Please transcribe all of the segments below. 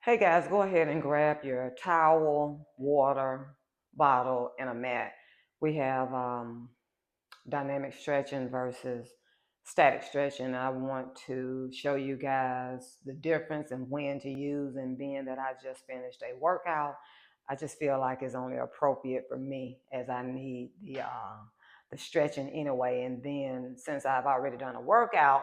Hey guys, go ahead and grab your towel, water, bottle, and a mat. We have dynamic stretching versus static stretching. I want to show you guys the difference and when to use, and being that I just finished a workout, I just feel like it's only appropriate for me as I need the stretching anyway. And then since I've already done a workout,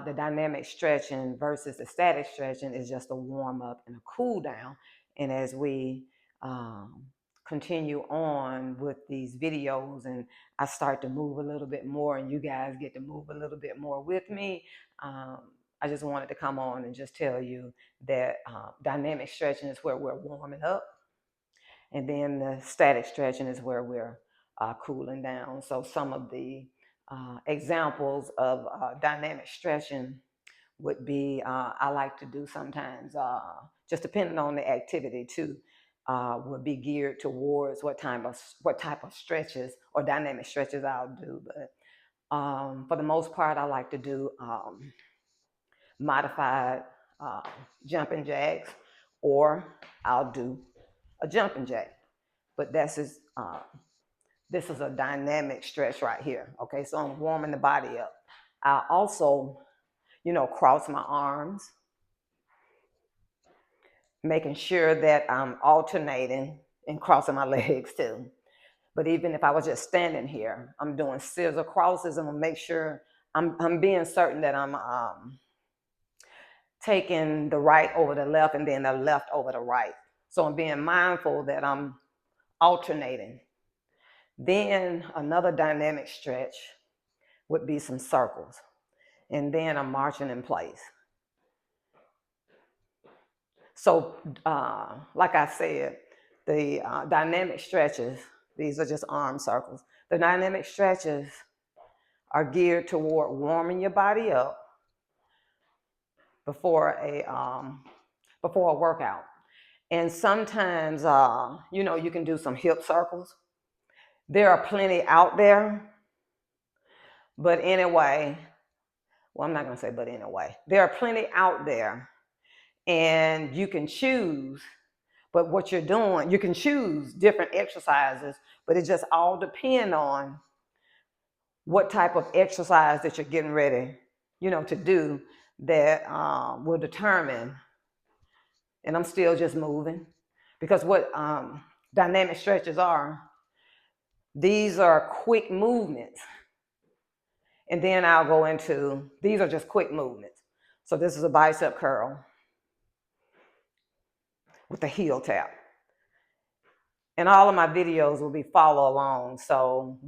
the dynamic stretching versus the static stretching is just a warm up and a cool down. And as we um, continue on with these videos and I start to move a little bit more and you guys get to move a little bit more with me, um, I just wanted to come on and just tell you that dynamic stretching is where we're warming up, and then the static stretching is where we're cooling down. So some of the examples of dynamic stretching would be I like to do sometimes, just depending on the activity too, would be geared towards what type of stretches or dynamic stretches I'll do. But for the most part, I like to do modified uh, jumping jacks, or I'll do a jumping jack. But this is a dynamic stretch right here. Okay, so I'm warming the body up. I also, cross my arms, making sure that I'm alternating and crossing my legs too. But even if I was just standing here, I'm doing scissor crosses, and I'll make sure I'm being certain that I'm taking the right over the left and then the left over the right. So I'm being mindful that I'm alternating. Then another dynamic stretch would be some circles. And then I'm marching in place. So, like I said, the dynamic stretches, these are just arm circles. The dynamic stretches are geared toward warming your body up before a workout. And sometimes, you can do some hip circles. There are plenty out there, but anyway, well, I'm not going to say but anyway. There are plenty out there, and you can choose. But what you're doing, you can choose different exercises, but it just all depends on what type of exercise that you're getting ready, to do, that will determine. And I'm still just moving, because what dynamic stretches are, these are quick movements. And then I'll go into, these are just quick movements. So this is a bicep curl with a heel tap. And all of my videos will be follow along. So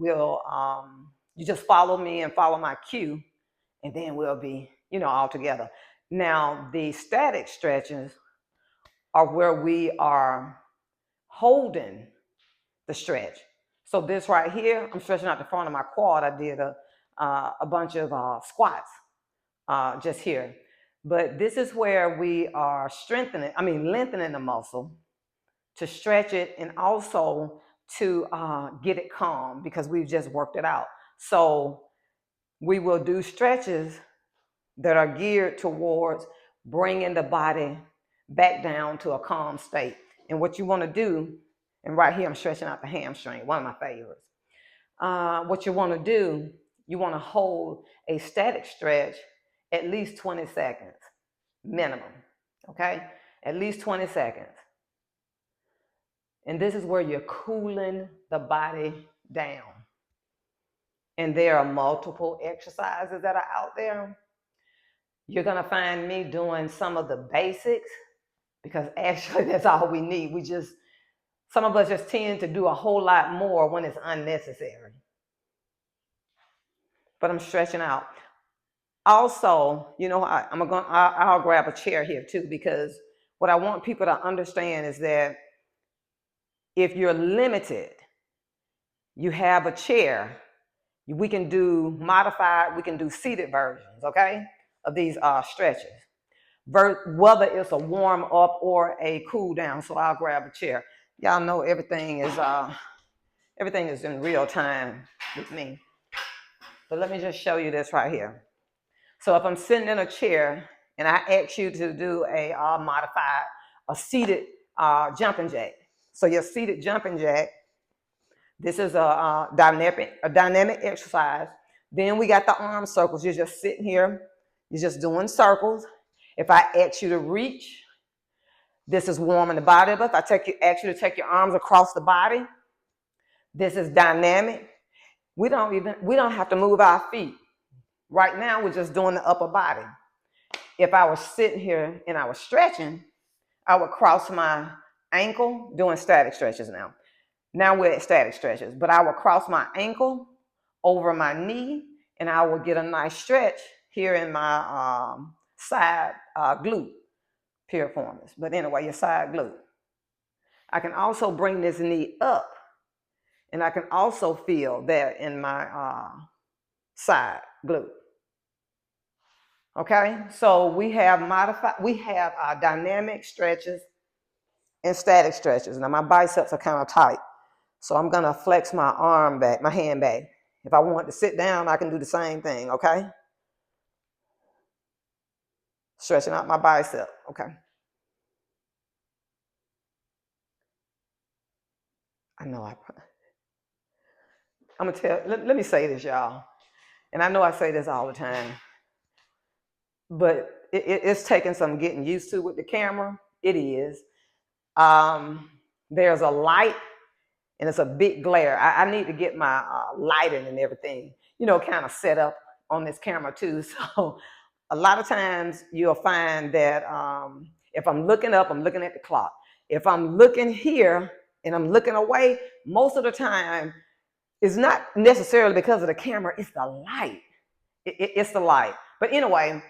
you just follow me and follow my cue, and then we'll be, all together. Now, the static stretches are where we are holding the stretch. So this right here, I'm stretching out the front of my quad. I did a bunch of squats just here. But this is where we are lengthening the muscle to stretch it, and also to get it calm, because we've just worked it out. So we will do stretches that are geared towards bringing the body back down to a calm state. And what you want to do, and right here I'm stretching out the hamstring, one of my favorites. What you want to do, you want to hold a static stretch at least 20 seconds minimum. Okay, at least 20 seconds. And this is where you're cooling the body down. And there are multiple exercises that are out there. You're going to find me doing some of the basics, because actually that's all we need. Some of us just tend to do a whole lot more when it's unnecessary. But I'm stretching out. Also, I'll grab a chair here too, because what I want people to understand is that if you're limited, you have a chair, we can do modified, we can do seated versions, okay, of these stretches, whether it's a warm up or a cool down. So I'll grab a chair. Y'all know everything is in real time with me. But let me just show you this right here. So if I'm sitting in a chair and I ask you to do a modified seated jumping jack. So your seated jumping jack, this is a dynamic exercise. Then we got the arm circles. You're just sitting here. You're just doing circles. If I ask you to reach, this is warming the body up. If I ask you to take your arms across the body, this is dynamic. We don't have to move our feet. Right now, we're just doing the upper body. If I was sitting here and I was stretching, I would cross my ankle, doing static stretches now. Now we're at static stretches, but I would cross my ankle over my knee, and I would get a nice stretch here in my side glute piriformis. But anyway, your side glute. I can also bring this knee up, and I can also feel that in my side glute. Okay, so we have dynamic stretches and static stretches. Now my biceps are kind of tight, so I'm gonna flex my arm back, my hand back. If I want to sit down, I can do the same thing, okay? Stretching out my bicep, okay? I know I'm gonna tell, let me say this, y'all. And I know I say this all the time, but it's taking some getting used to with the camera. It is. There's a light and it's a big glare. I need to get my lighting and everything, kind of set up on this camera too. So a lot of times you'll find that if I'm looking up, I'm looking at the clock. If I'm looking here and I'm looking away, most of the time it's not necessarily because of the camera, it's the light. It's the light. But anyway,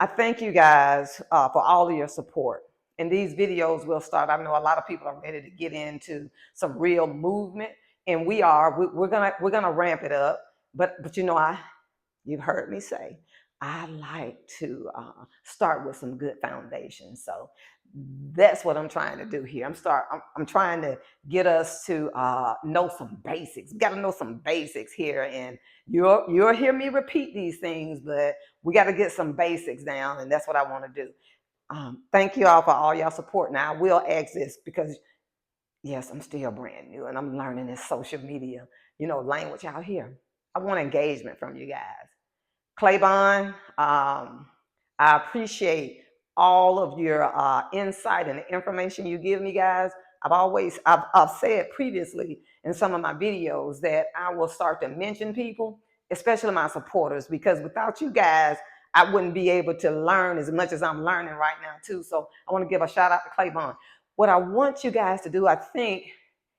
I thank you guys for all of your support. And these videos will start. I know a lot of people are ready to get into some real movement, and we are. We're gonna ramp it up. But you've heard me say, I like to start with some good foundation. So that's what I'm trying to do here. I'm trying to get us to know some basics. We got to know some basics here, and you'll hear me repeat these things, but we got to get some basics down, and that's what I want to do. Thank you all for all y'all support. Now I will ask this because yes, I'm still brand new and I'm learning this social media, language out here. I want engagement from you guys. Claiborne, I appreciate all of your insight and the information you give me, guys. I've said previously in some of my videos that I will start to mention people, especially my supporters, because without you guys, I wouldn't be able to learn as much as I'm learning right now too. So I want to give a shout out to Claiborne. What I want you guys to do, I think,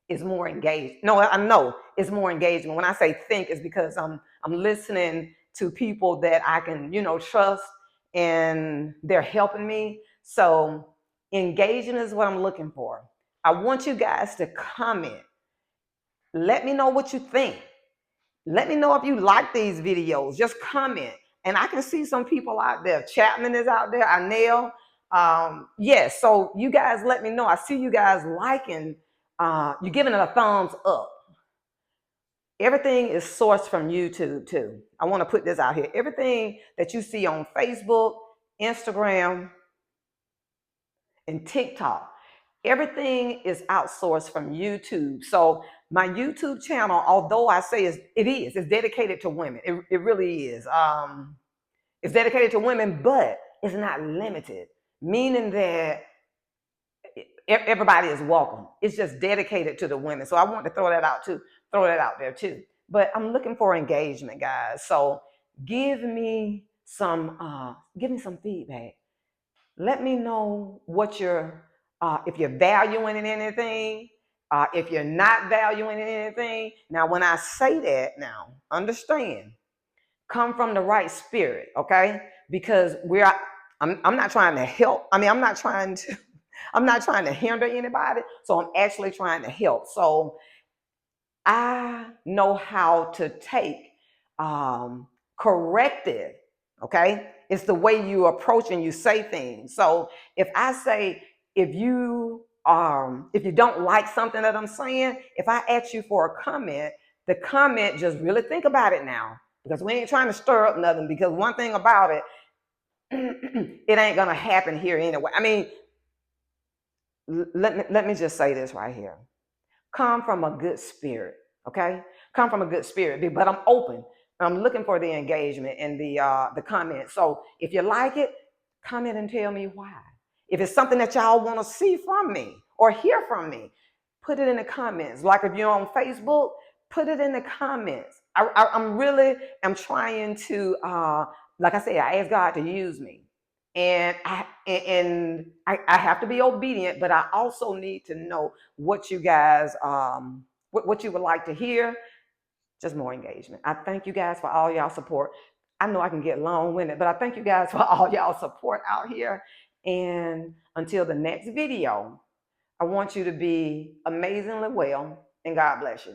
is more engaged. No, I know it's more engagement. When I say think, it's because I'm listening to people that I can, trust, and they're helping me. So engagement is what I'm looking for. I want you guys to comment. Let me know what you think. Let me know if you like these videos. Just comment. And I can see some people out there. Chapman is out there. Anel. Yes. So you guys let me know. I see you guys liking. You're giving it a thumbs up. Everything is sourced from YouTube too. I want to put this out here. Everything that you see on Facebook, Instagram, and TikTok, everything is outsourced from YouTube. So my YouTube channel, although I say it's dedicated to women. It really is. It's dedicated to women, but it's not limited, meaning that everybody is welcome. It's just dedicated to the women. So I want to throw that out there too. But I'm looking for engagement, guys. So give me some feedback. Let me know what if you're valuing in anything, if you're not valuing in anything. Now, when I say that, now understand, come from the right spirit, okay? Because I'm not trying to help. I mean, I'm not trying to hinder anybody. So I'm actually trying to help. So I know how to take corrective, okay? It's the way you approach and you say things. So if I say, if you don't like something that I'm saying, if I ask you for a comment, the comment, just really think about it now, because we ain't trying to stir up nothing, because one thing about it, it ain't gonna happen here anyway. I mean, let me just say this right here. Come from a good spirit, okay? Come from a good spirit, but I'm open. I'm looking for the engagement and the comments. So if you like it, comment and tell me why. If it's something that y'all want to see from me or hear from me, put it in the comments. Like if you're on Facebook, put it in the comments. I'm really, I'm trying to, like I said, I ask God to use me. And I have to be obedient, but I also need to know what you guys what you would like to hear. Just more engagement. I thank you guys for all y'all support. I know I can get long-winded, but I thank you guys for all y'all support out here. And until the next video, I want you to be amazingly well, and God bless you.